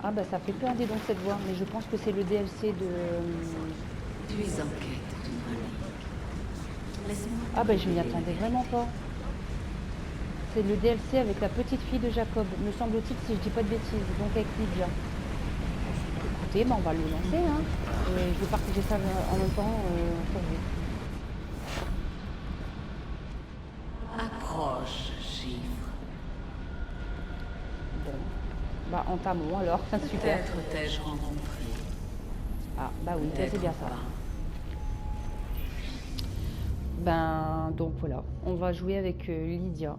Ah bah ça fait peur, dis donc, cette voix. Mais je pense que c'est le DLC de... Tu es en quête d'une relique. Laisse-moi Ah te bah je m'y révéler attendais la vraiment vérité. pas. C'est le DLC avec la petite fille de Jacob, me semble-t-il, si je dis pas de bêtises. Donc avec Lydia. Écoutez, bah on va le lancer, hein. Et je vais partager ça en même temps pour vous. Approche, chiffre. Bon. Bah entamons alors. Super. Peut-être t'ai-je rencontré. Ah bah oui, c'est Peut-être bien ça. pas. Ben donc voilà, on va jouer avec Lydia.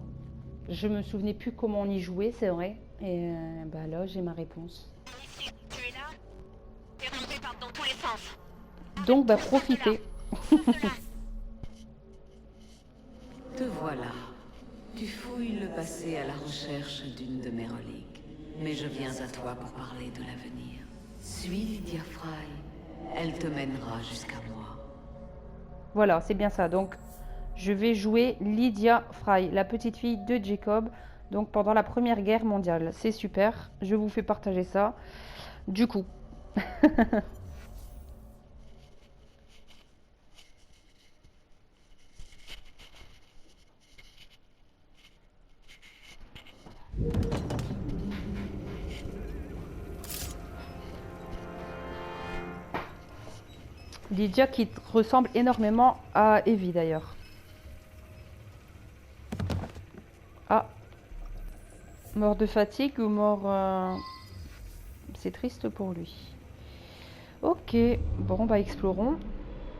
Je me souvenais plus comment on y jouait, c'est vrai. Et bah là j'ai ma réponse. Ici, tu es là? Tes rangées partent dans tous les sens. Donc bah Arrête tout ça, cela. profitez. Ça, cela. Te voilà. Tu fouilles le passé à la recherche d'une de mes reliques. Mais je viens à toi pour parler de l'avenir. Suis Lydia Fry. Elle te mènera jusqu'à moi. Voilà, c'est bien ça. Donc je vais jouer Lydia Fry, la petite fille de Jacob. Donc pendant la Première Guerre mondiale. C'est super. Je vous fais partager ça. Du coup. Lydia qui ressemble énormément à Evie d'ailleurs. Ah, mort de fatigue ou mort... C'est triste pour lui. Ok, bon bah explorons.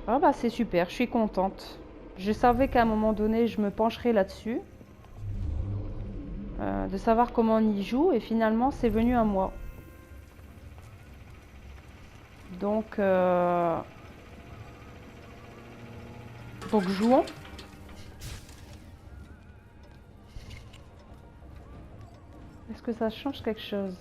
Ah bah c'est super, je suis contente. Je savais qu'à un moment donné je me pencherais là-dessus. De savoir comment on y joue et finalement c'est venu à moi. Donc jouons. Est-ce que ça change quelque chose?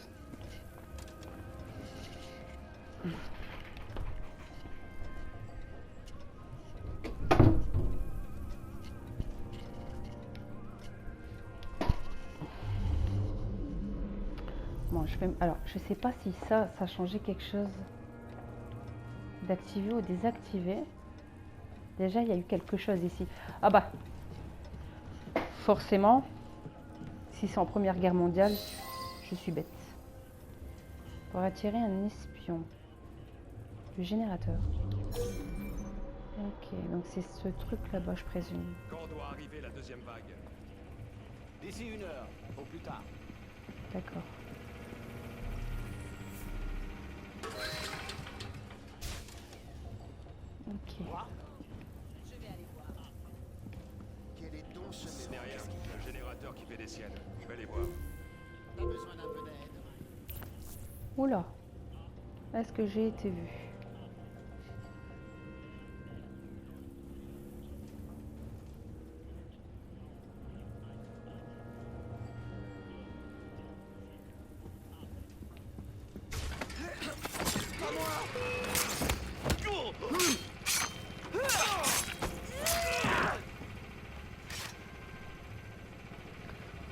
Bon, alors, je sais pas si ça a changé quelque chose d'activer ou désactiver. Déjà, il y a eu quelque chose ici. Ah bah, forcément, si c'est en Première Guerre mondiale, je suis bête. Pour attirer un espion. Le générateur. Ok, donc c'est ce truc là-bas, je présume. Quand doit arriver la deuxième vague? D'ici 1 heure, au plus tard. D'accord. Ok. Quel est donc ce Ce n'est rien, c'est le générateur qui fait des siennes. Je vais les voir. Pas besoin d'un peu d'aide. Oula. Est-ce que j'ai été vue?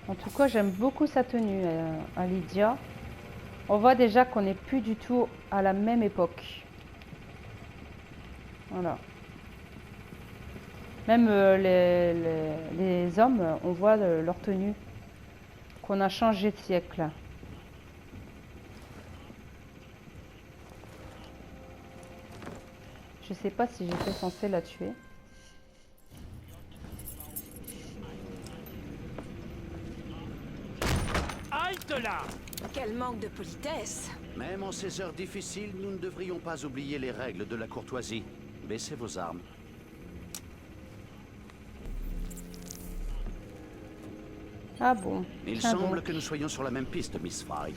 En tout cas, j'aime beaucoup sa tenue à Lydia. On voit déjà qu'on n'est plus du tout à la même époque. Voilà. Même les hommes, on voit leur tenue, qu'on a changé de siècle. Je sais pas si j'étais censée la tuer. Halte là! Quel manque de politesse. Même en ces heures difficiles, nous ne devrions pas oublier les règles de la courtoisie. Baissez vos armes. Ah bon. Il Ah semble bon. que nous soyons sur la même piste, Miss Fry.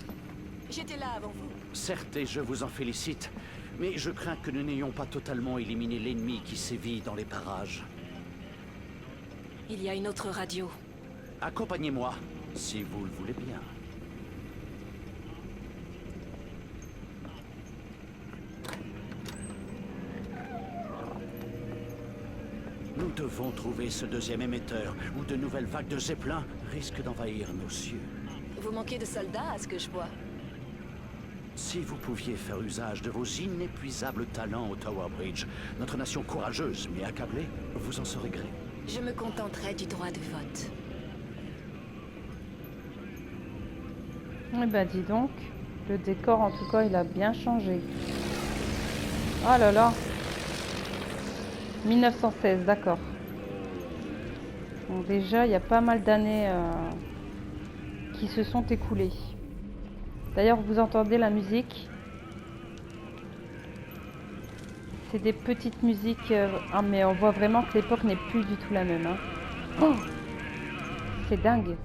J'étais là avant vous. Certes, et je vous en félicite, mais je crains que nous n'ayons pas totalement éliminé l'ennemi qui sévit dans les parages. Il y a une autre radio. Accompagnez-moi, si vous le voulez bien. Nous devons trouver ce deuxième émetteur, ou de nouvelles vagues de zeppelins risquent d'envahir nos cieux. Vous manquez de soldats à ce que je vois. Si vous pouviez faire usage de vos inépuisables talents au Tower Bridge, notre nation courageuse mais accablée, vous en serez gré. Je me contenterai du droit de vote. Eh ben dis donc, le décor en tout cas il a bien changé. Oh là là. 1916, d'accord. Bon, déjà il y a pas mal d'années qui se sont écoulées. D'ailleurs vous entendez la musique. C'est des petites musiques, mais on voit vraiment que l'époque n'est plus du tout la même. Hein. Oh, c'est dingue.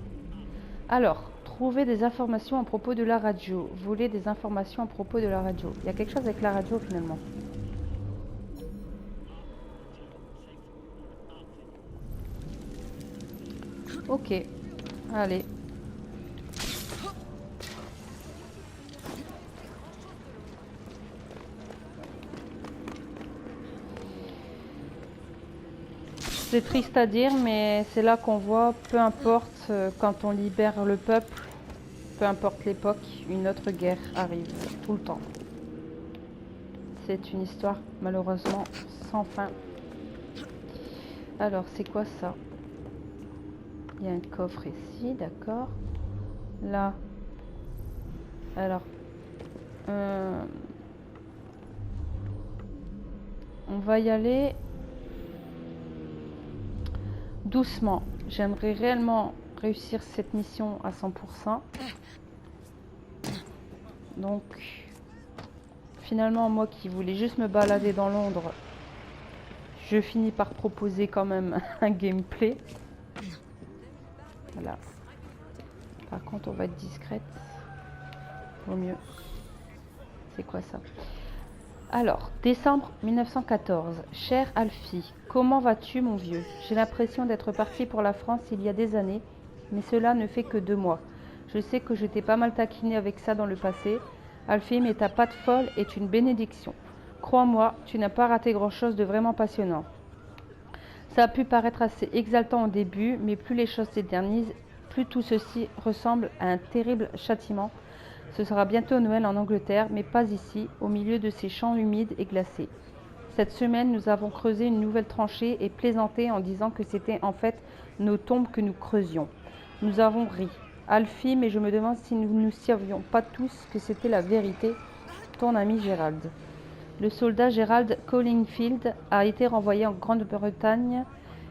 Alors, trouver des informations à propos de la radio. Voler des informations à propos de la radio. Il y a quelque chose avec la radio finalement. Ok, allez. C'est triste à dire, mais c'est là qu'on voit, peu importe quand on libère le peuple, peu importe l'époque, une autre guerre arrive tout le temps. C'est une histoire malheureusement sans fin. Alors, c'est quoi ça? Il y a un coffre ici, d'accord. Là. Alors. On va y aller doucement. J'aimerais réellement réussir cette mission à 100%. Donc, finalement, moi qui voulais juste me balader dans Londres, je finis par proposer quand même un gameplay. Voilà. Par contre, on va être discrète. Vaut mieux. C'est quoi ça? Alors, décembre 1914. Cher Alfie, comment vas-tu mon vieux? J'ai l'impression d'être parti pour la France il y a des années, mais cela ne fait que 2 mois. Je sais que je t'ai pas mal taquiné avec ça dans le passé. Alfie, mais ta patte folle est une bénédiction. Crois-moi, tu n'as pas raté grand-chose de vraiment passionnant. Ça a pu paraître assez exaltant au début, mais plus les choses s'éternisent, plus tout ceci ressemble à un terrible châtiment. Ce sera bientôt Noël en Angleterre, mais pas ici, au milieu de ces champs humides et glacés. Cette semaine, nous avons creusé une nouvelle tranchée et plaisanté en disant que c'était en fait nos tombes que nous creusions. Nous avons ri. Alfie, mais je me demande si nous ne savions pas tous que c'était la vérité. Ton ami Gérald. Le soldat Gérald Collingfield a été renvoyé en Grande-Bretagne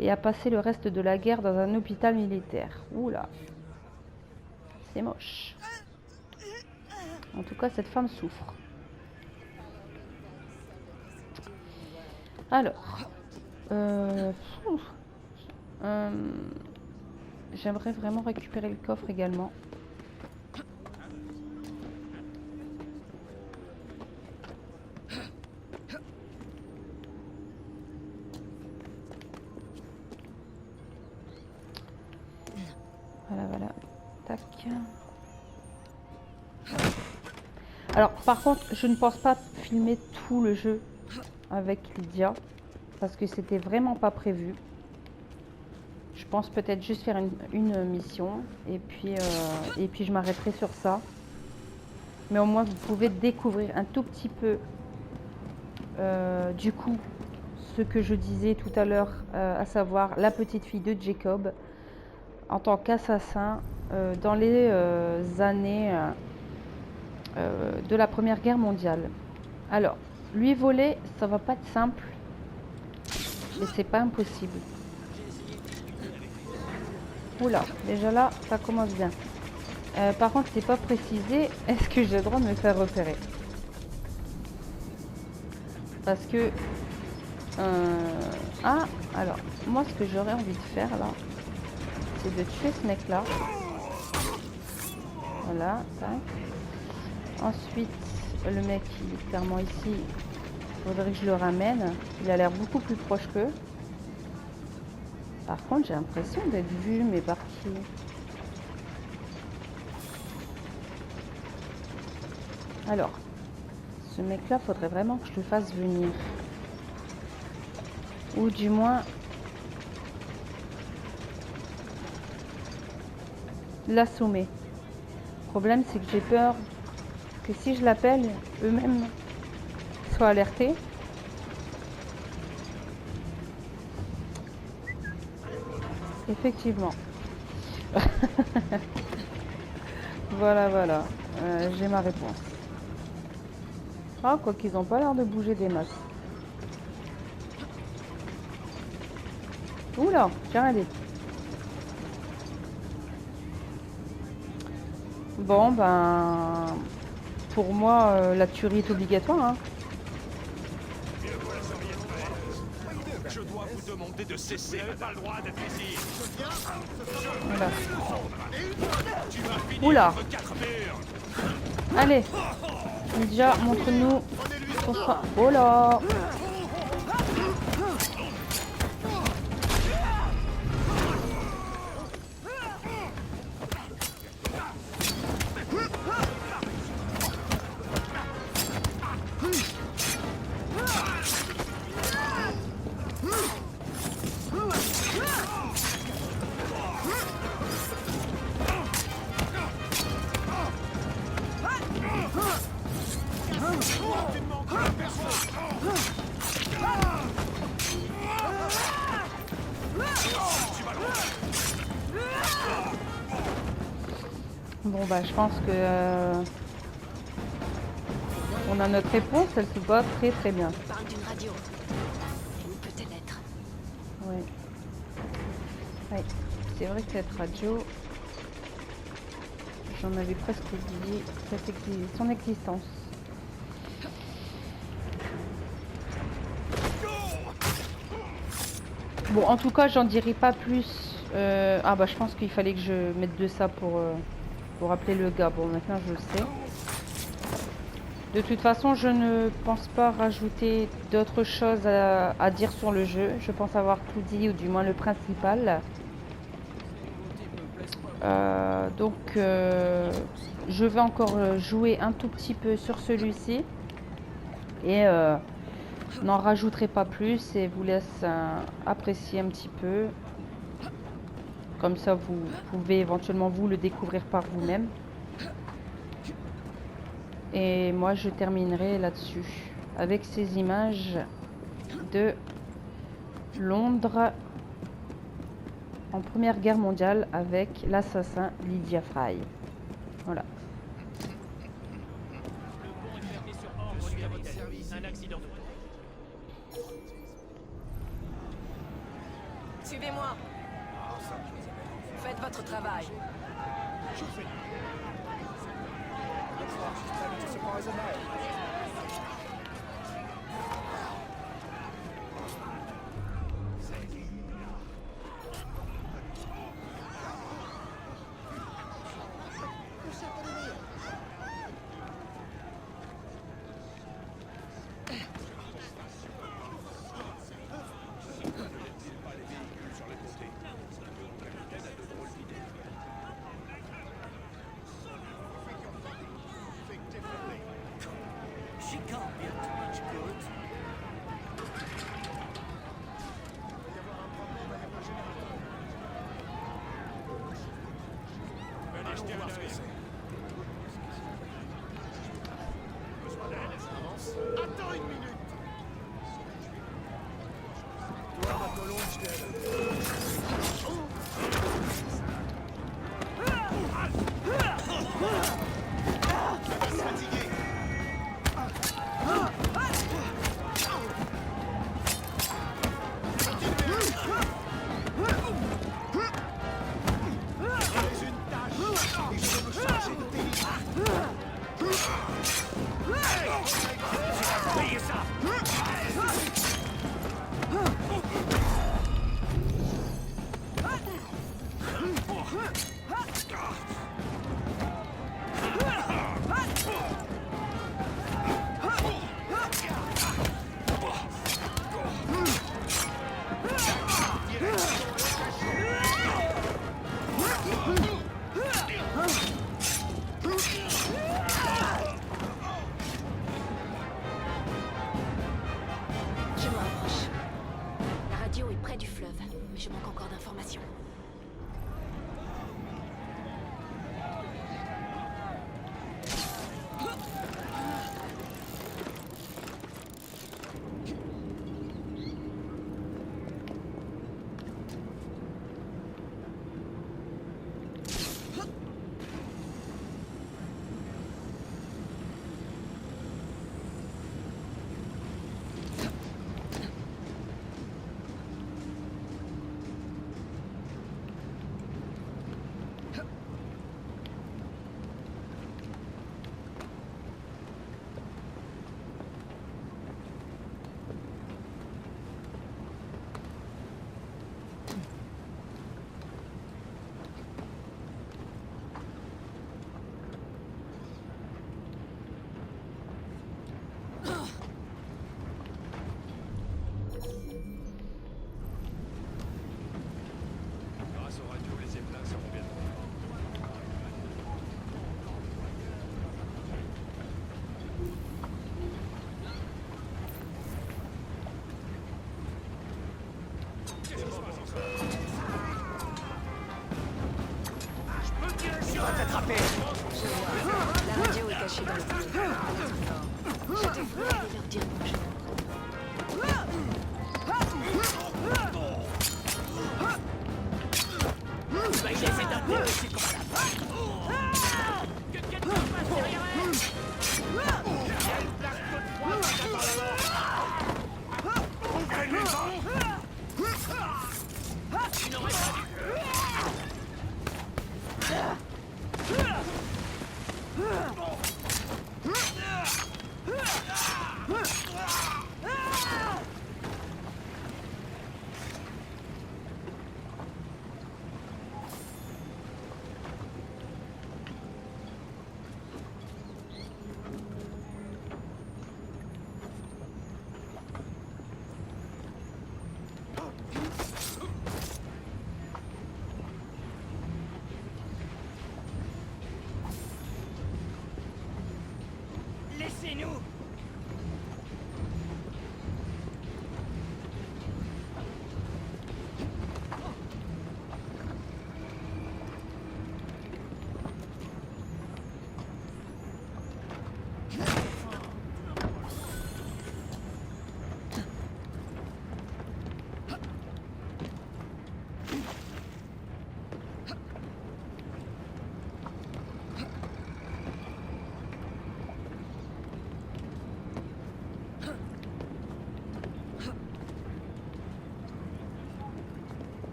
et a passé le reste de la guerre dans un hôpital militaire. Oula, c'est moche. En tout cas, cette femme souffre. Alors, j'aimerais vraiment récupérer le coffre également. Voilà, voilà. Tac. Alors, par contre, je ne pense pas filmer tout le jeu avec Lydia, parce que c'était vraiment pas prévu. Je pense peut-être juste faire une mission, et puis je m'arrêterai sur ça. Mais au moins, vous pouvez découvrir un tout petit peu, du coup, ce que je disais tout à l'heure, à savoir la petite fille de Jacob, en tant qu'assassin, dans les années de la Première Guerre mondiale. Alors, lui voler, ça va pas être simple, mais c'est pas impossible. Oula, déjà là, ça commence bien. Par contre, c'est pas précisé, est-ce que j'ai le droit de me faire repérer? Parce que... Ah, alors, moi, ce que j'aurais envie de faire, là, c'est de tuer ce mec-là. Voilà, tac. Ensuite, le mec, il est clairement ici. Il faudrait que je le ramène. Il a l'air beaucoup plus proche qu'eux. Par contre, j'ai l'impression d'être vu, mais par qui? Alors, ce mec-là, faudrait vraiment que je le fasse venir. Ou du moins... l'assommer. Le problème, c'est que j'ai peur que si je l'appelle, eux-mêmes soient alertés. Effectivement. Voilà, voilà. J'ai ma réponse. Ah, quoi qu'ils n'ont pas l'air de bouger des masses. Oula, j'ai rien dit. Bon, ben... Pour moi, la tuerie est obligatoire, hein. Je dois vous demander de cesser. Vous n'avez pas le droit d'être ici. Voilà. Tu vas finir Oula. entre quatre murs. Allez. Ninja, montre-nous ton fra... Oh là. Bon bah je pense que on a notre réponse, elle se bat très très bien. Parle d'une radio. Où peut-elle être? Oui. Oui, c'est vrai que cette radio, j'en avais presque oublié son existence. Bon, en tout cas, j'en dirai pas plus. Ah bah je pense qu'il fallait que je mette de ça pour appeler le gars. Bon, maintenant je le sais. De toute façon, je ne pense pas rajouter d'autres choses à dire sur le jeu. Je pense avoir tout dit, ou du moins le principal. Donc, je vais encore jouer un tout petit peu sur celui-ci. Et n'en rajouterai pas plus et vous laisse apprécier un petit peu. Comme ça, vous pouvez éventuellement vous le découvrir par vous-même. Et moi, je terminerai là-dessus avec ces images de Londres en Première Guerre mondiale avec l'assassin Lydia Fry. Voilà. Suivez-moi. Faites votre travail. Attends une minute. cachés dans le boulot. Je devrais aller leur dire bonjour. Bah, il essaie d'intéresser comme ça. Que quelqu'un passe derrière elle. Quelle place de trois dans la mort. Ouvrez les mains. Tu n'aurais pas dû. Laissez-nous.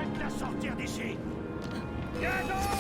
Faites-la sortir d'ici. Viens donc.